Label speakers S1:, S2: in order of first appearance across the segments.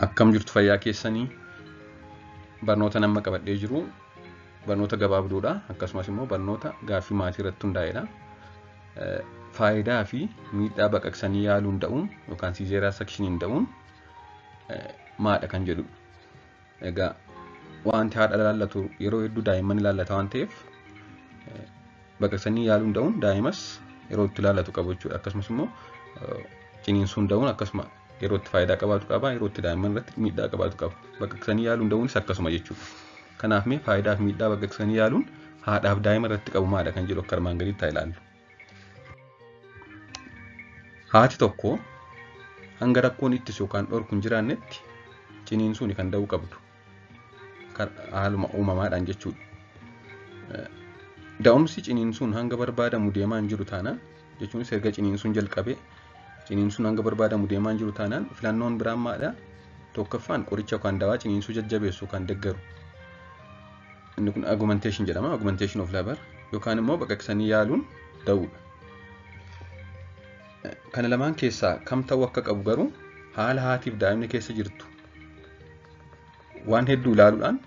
S1: Akkam jirtu fayyaa keessanii? Barnoota nama qabadhee jiru barnoota gabaabduudha. Akkasumas immoo barnoota gaaffii maatii irratti hundaa'edha. Faayidaa fi miidhaa baqaqsanii yaaluun da'uun yookaan siizeeraa sakshiniin da'uun maadha kan jedhu. Egaa wanti haadha ilaallatu yeroo hedduu daa'imman ilaallata waan ta'eef baqaqsanii yaaluun da'uun daa'imas yeroo itti ilaallatu qabu jechuudha. Akkasumas immoo ciniinsuun da'uun akkasuma yeroo itti faayidaa qabaatu qaba, yeroo itti daa'imman irratti miidhaa qabaatu qaba. Baqaqsanii yaaluun da'uunis akkasuma jechuudha. Kanaaf mee faayidaa fi miidhaa baqaqsanii yaaluun haadhaaf daa'ima irratti qabu maadha kan jedhu akka armaan gadiitti haa ilaallu. Haati tokko hanga rakkoon ittisu yookaan dhorku hin jiraannetti ciniinsuun kan da'uu qabdu. Haaluma uumamaadhaan jechuudha. Da'umsi ciniinsuun hanga barbaadamu deemaa hin jiru taanaan jechuunis erga ciniinsuun jalqabee ciniinsuun hanga barbaadamu deemaa hin jiru taanaan filannoon biraan maadha? Tokkoffaan qoricha yookaan dawaa ciniinsuu jajjabeessu yookaan deeggaru. Inni kun augmentation jedhama, augmentation of labor yookaan immoo baqaqsanii yaaluun da'uudha. Kana lamaan keessaa kam ta'uu akka qabu garuu haala haatiif daa'imni keessa jirtu waan hedduu ilaaluudhaan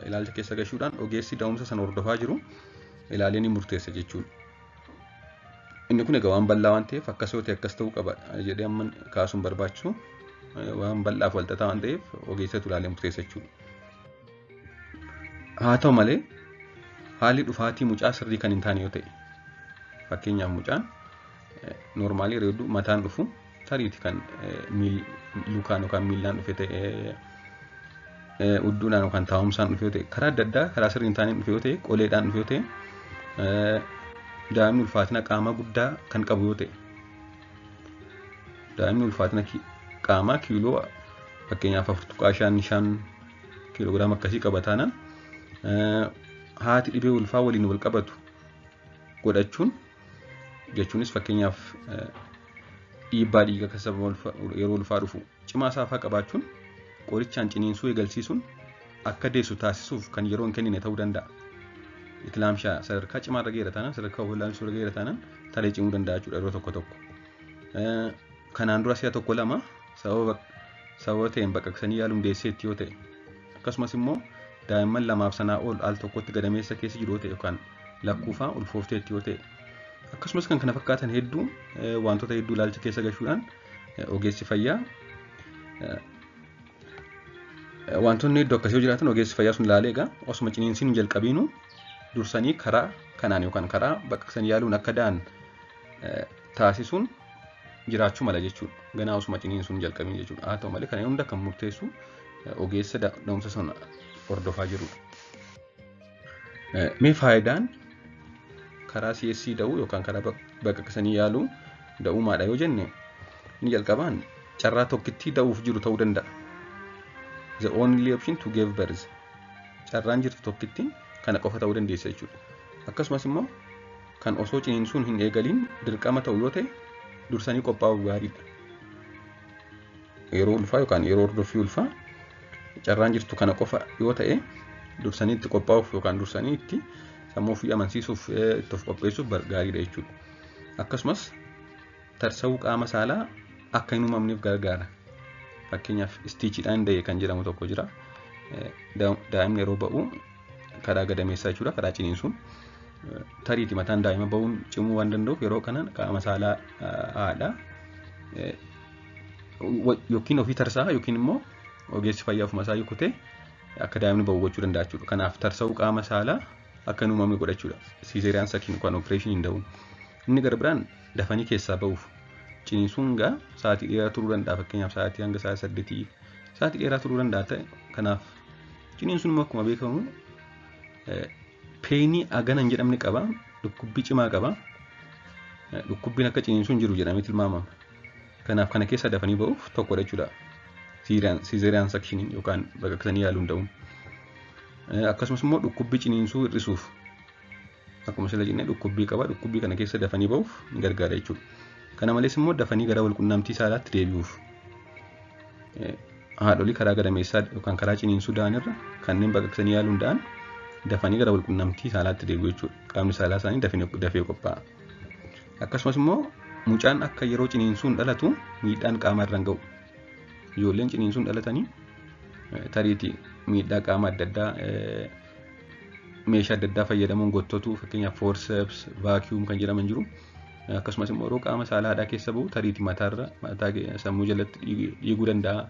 S1: ilaalcha keessa gashuudhaan ogeessi da'umsa sana hordofaa jiru ilaalee ni murteessa jechuudha. Inni kun egaa waan bal'aa waan ta'eef akkas yoo ta'e akkas ta'uu qaba jedhee amma kaasuun barbaachisu waan bal'aaf walxaxaa waan ta'eef ogeessatu ilaalee murteessa jechuudha. Haa ta'u malee haalli dhufaatii mucaa sirrii kan hin taane yoo ta'e fakkeenyaaf mucaan normaalii yeroo hedduu mataan dhufu tariiti kan lukaan yookaan miillaan dhufe ta'e udduudhaan yookaan taa'umsaan dhufe yoo ta'e karaa adda addaa karaa sirrii hin taaneen dhufe yoo ta'e qoleedhaan dhufe yoo ta'e daa'imni ulfaatina qaamaa guddaa kan qabu yoo ta'e daa'imni ulfaatina qaamaa kiiloo fakkeenyaaf 4.5 kiiloogiraama akkasii qaba taanaan haati dhibee ulfaa waliin wal qabatu godhachuun jechuunis fakkeenyaaf dhiibbaa dhiigaa kasaba yeroo ulfaa dhufu cimaa saafaa qabaachuun qorichaan ciniinsuu eegalsiisuun akka deessu taasisuuf kan yeroo hin kennine ta'uu danda'a. Itlaamshaa sadarkaa cimaa irra geera taanaan sadarkaa hollaansuu irra geera taanaan talee cimuu danda'a jechuudha yeroo tokko tokko. Kanaan dura si'a tokko lama sababa ta'een baqaqsanii yaaluun deesseetti yoo ta'e akkasumas immoo daa'imman lamaaf sanaa ol al tokkotti gadameessa keessa jiru yoo ta'e yookaan lakkuufaa ulfoofteetti yoo ta'e akkasumas kan kana fakkaatan hedduu wantoota hedduu ilaalcha keessa gashuudhaan ogeessi fayyaa wantoonni hedduu akkasii yoo jiraatan ogeessi fayyaa sun ilaalee egaa osuma ciniinsiin hin jalqabiinuu dursanii karaa kanaan yookaan karaa baqaqsanii yaaluun akka da'an taasisuun jiraachuu mala jechuudha. Ganaa osuma ciniinsuun hin jalqabiin jechuudha. Haa ta'u malee kana hunda kan murteessu ogeessa da'umsa sana hordofaa jirudha. Mee faayidaan karaa CSC da'uu yookaan karaa baqaqsanii yaaluu da'uu maadha yoo jenne inni jalqabaan carraa tokkittii da'uuf jiru ta'uu danda'a. The only option to give birth. Carraan jirtu tokkittiin kana qofa ta'uu dandeessa jechuudha. Akkasumas immoo kan osoo ciniinsuun hin eegaliin dirqama ta'u yoo ta'e dursanii qophaa'uu gaariidha. Yeroo ulfaa yookaan yeroo hordoffii ulfaa carraan jirtu kana qofa yoo ta'e dursanii itti qophaa'uuf yookaan dursanii itti sammuu ofii amansiisuuf itti of qopheessuuf gaariidha jechuudha. Akkasumas tarsa'uu qaama saalaa akka hin uumamneef gargaara. Fakkeenyaaf istiichiidhaan da'e kan jedhamu tokko jira. Daa'imni yeroo ba'u karaa gadameessaa jechuudha karaa ciniinsuun tariiti mataan daa'ima ba'uun cimuu waan danda'uuf yeroo kanaan qaama saalaa haadha yookiin ofii tarsaa yookiin immoo ogeessi fayyaa ofuma isaa kutee akka daa'imni ba'u gochuu danda'a jechuudha. Kanaaf tarsa'uu qaama saalaa akka hin uumamne godhachuudha. Siizeeriyaan sakiin yookaan opereeshiniin da'uun. Inni gara biraan dafanii keessaa ba'uuf ciniinsuun gaa sa'aatii dheeraa turuu danda'a. Fakkeenyaaf sa'aatii hanga sa'aatii 8 sa'aatii dheeraa turuu danda'a ta'e. Kanaaf ciniinsuun immoo akkuma beekamu peenii agana hin jedhamne qaba. Dhukkubbii cimaa qaba. Dhukkubbiin akka ciniinsuun jiru jedhamee tilmaamama. Kanaaf kana keessa dafanii ba'uuf tokkodha jechuudha. Siizeeriyaan sakshiniin yookaan baqaqsanii yaaluun da'uun. Akkasumas immoo dhukkubbii ciniinsuu hir'isuuf akkuma sila jennee dhukkubbii qaba. Dhukkubbii kana keessa dafanii ba'uuf ni gargaara jechuudha. Kana malees immoo dafanii gara walqunnamtii saalaatti deebi'uuf. Haadholii karaa gadameessaa yookaan karaa ciniinsuu da'anirra kanneen baqaqsanii yaaluun da'an dafanii gara walqunnamtii saalaatti deebi'u jechuudha. Qaamni saalaa isaanii dafee qophaa'a. Akkasumas immoo mucaan akka yeroo ciniinsuun dhalatu miidhaan qaama irra hin ga'u. ijoolleen ciniinsuun dhalatanii tariitii miidhaa qaama adda addaa meeshaa adda addaa fayyadamuun gottotu fakkeenyaaf forceps, vacuum kan jedhaman jiru. Akkasumas immoo yeroo qaama saala haadhaa keessa bu'u tariitii mataa sammuu jalatti dhiiguu danda'a.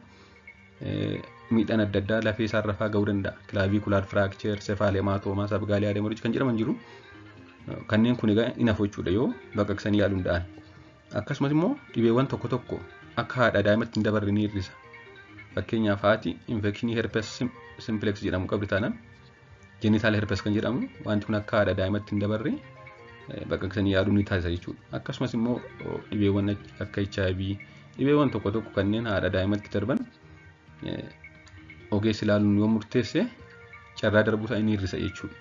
S1: Miidhaan adda addaa lafee isaarra fa'aa ga'uu danda'a. Clavicular fracture, cephalematoma, subgalial hemorrhage kan jedhaman jiru. Kanneen kun egaa hin hafu jechuudha yoo baqaqsanii yaaluu danda'an. Akkasumas immoo dhibeewwan tokko tokko akka haadha daa'imatti hin dabarre ni hir'isa. Fakkeenyaaf haati infekshinii herpes simplex jedhamu qabdi taanaan genital herpes kan jedhamu wanti kun akka haadha daa'imatti hin dabarre baqaqsanii yaaluu ni taasisa jechuudha. Akkasumas immoo dhibeewwan akka HIV, dhibeewwan tokko tokko kanneen haadha daa'imatti darban ogeessi ilaaluun yoo murteesse carraa darbuu isaa ni hir'isa jechuudha.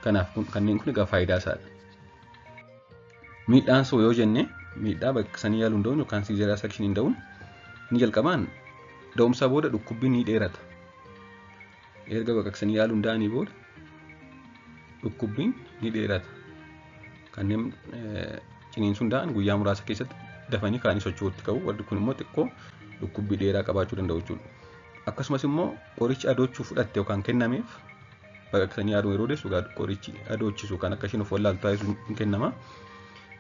S1: Kanaaf kanneen kun egaa faayidaa isaadha. Miidhaan soo yoo jenne miidhaa baqaqsanii yaaluu danda'uun yookaan siizeraa sekshinii danda'uun ni jalqabaan da'umsa booda dhukkubbiin ni dheerata. Erga baqaqsanii yaaluu danda'anii booda dhukkubbiin ni dheerata. Kanneen ciniinsuun danda'an guyyaa muraasa keessatti dafanii kaanii socho'uutti ka'u. Warri kun immoo xiqqoo dhukkubbii dheeraa qabaachuu danda'u jechuudha. Akkasumas immoo qorichi adoochuu fudhatte yookaan kennameef baqaqsanii yaaluu yeroo deessu qorichi adoochisu kan akka isheen of wallaaltu taasisuu ni kennama.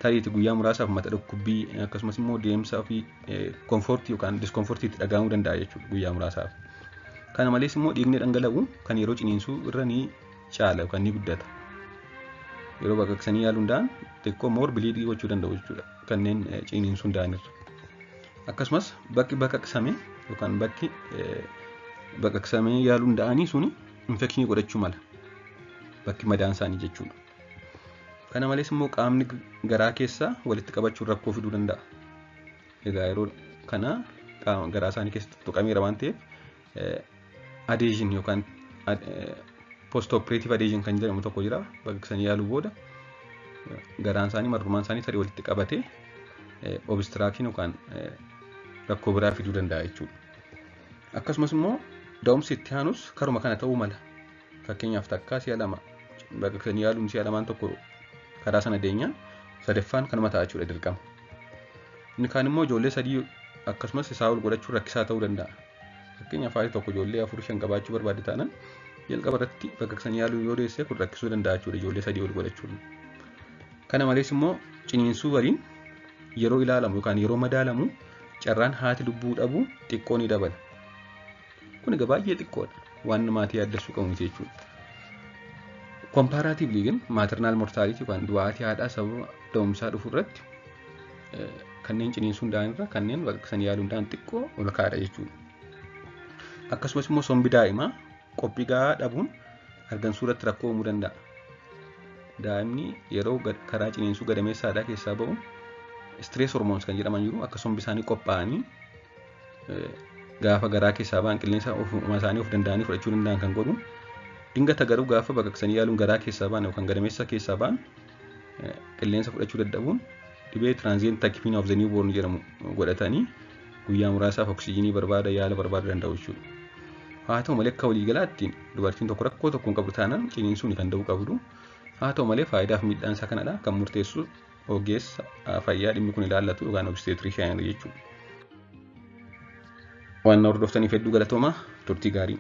S1: Tariitii guyyaa muraasaaf mata dhukkubbii akkasumas immoo deemsaa fi komfortii yookaan diskomfortii itti dhaga'amuu danda'a jechuudha guyyaa muraasaaf. Kana malees immoo dhiigni dhangala'u kan yeroo ciniinsuu irra ni caala yookaan ni guddata. Yeroo baqaqsanii yaaluu danda'an xiqqoo moor biliidii gochuu danda'u jechuudha kanneen ciniinsuu danda'anirra. Akkasumas bakki baqaqsame yookaan bakki baqaqsamee yaaluu danda'anii suni infekshinii godhachuu mala bakki madaan isaanii jechuudha. Kana malees immoo qaamni garaa keessaa walitti qabachuun rakkoo fiduu danda'a. Egaa yeroo kana qaama garaa isaanii keessatti tuqameera waan ta'eef adhesion yookaan post operative adhesion kan jedhamu tokko jira. Baqaqsanii yaaluu booda garaan isaanii marrumaan isaanii tarii walitti qabatee obstruction yookaan rakkoo biraa fiduu danda'a jechuudha. Akkasumas immoo da'umsi itti aanus karuma kana ta'uu mala. Fakkeenyaaf takkaa si'a lama baqaqsanii yaaluun si'a lamaan tokko karaa sana deenya sadaffaan kanuma ta'a jechuudha dirqama. Inni kaan immoo ijoollee sadii akkasumas isaa ol godhachuun rakkisaa ta'uu danda'a. Fakkeenyaaf haati tokko ijoollee 4-5 qabaachuu barbaadde taanaan jalqaba irratti baqaqsanii yaaluu yoo deesse kun rakkisuu danda'a jechuudha ijoollee sadii ol godhachuun. Kana malees immoo ciniinsuu waliin yeroo ilaalamu yookaan yeroo madaalamu carraan haati lubbuu dhabuu xiqqoo ni dabala. Kun egaa baay'ee xiqqoodha waan maatii yaaddessuu qabu jechuudha. Comparatively ግን maternal mortality yookaan du'aatii haadhaa sababa da'umsaa dhufu irratti kanneen ciniinsuu danda'an irra kanneen baqaqsanii yaaluu danda'an xiqqoo ol kaadha jechuudha. Akkasumas immoo sombi daa'imaa qophii gahaa dhabuun hargansuu irratti rakkoo uumuu danda'a. Daa'imni yeroo karaa ciniinsuu gadameessa haadhaa keessaa ba'u stress hormones kan jedhaman jiru akka sombi isaanii qophaa'anii gaafa garaa keessaa ba'an qilleensa ofuma isaanii of danda'anii fudhachuu danda'an kan godhu. Dingata garuu gaafa baqaqsanii yaaluun garaa keessaa ba'an yookaan gadameessa keessaa ba'an qilleensa fudhachuu dadhabuun dhibee transient tachypnea of the newborn jedhamu godhatanii guyyaa muraasaaf oksijiinii barbaada yaala barbaada danda'u jechuudha. Haa ta'u malee akka waliigalaatti dubartiin tokko rakkoo tokkoon qabdu taanaan ciniinsuun kan da'uu qabdu. Haa ta'u malee faayidaa fi miidhaan isaa kanadha kan murteessu ogeessa fayyaa dhimmi kun ilaallatu yookaan obstetrician jechuudha. Waan hordoftaniif hedduu galatoomaa turtii gaarii.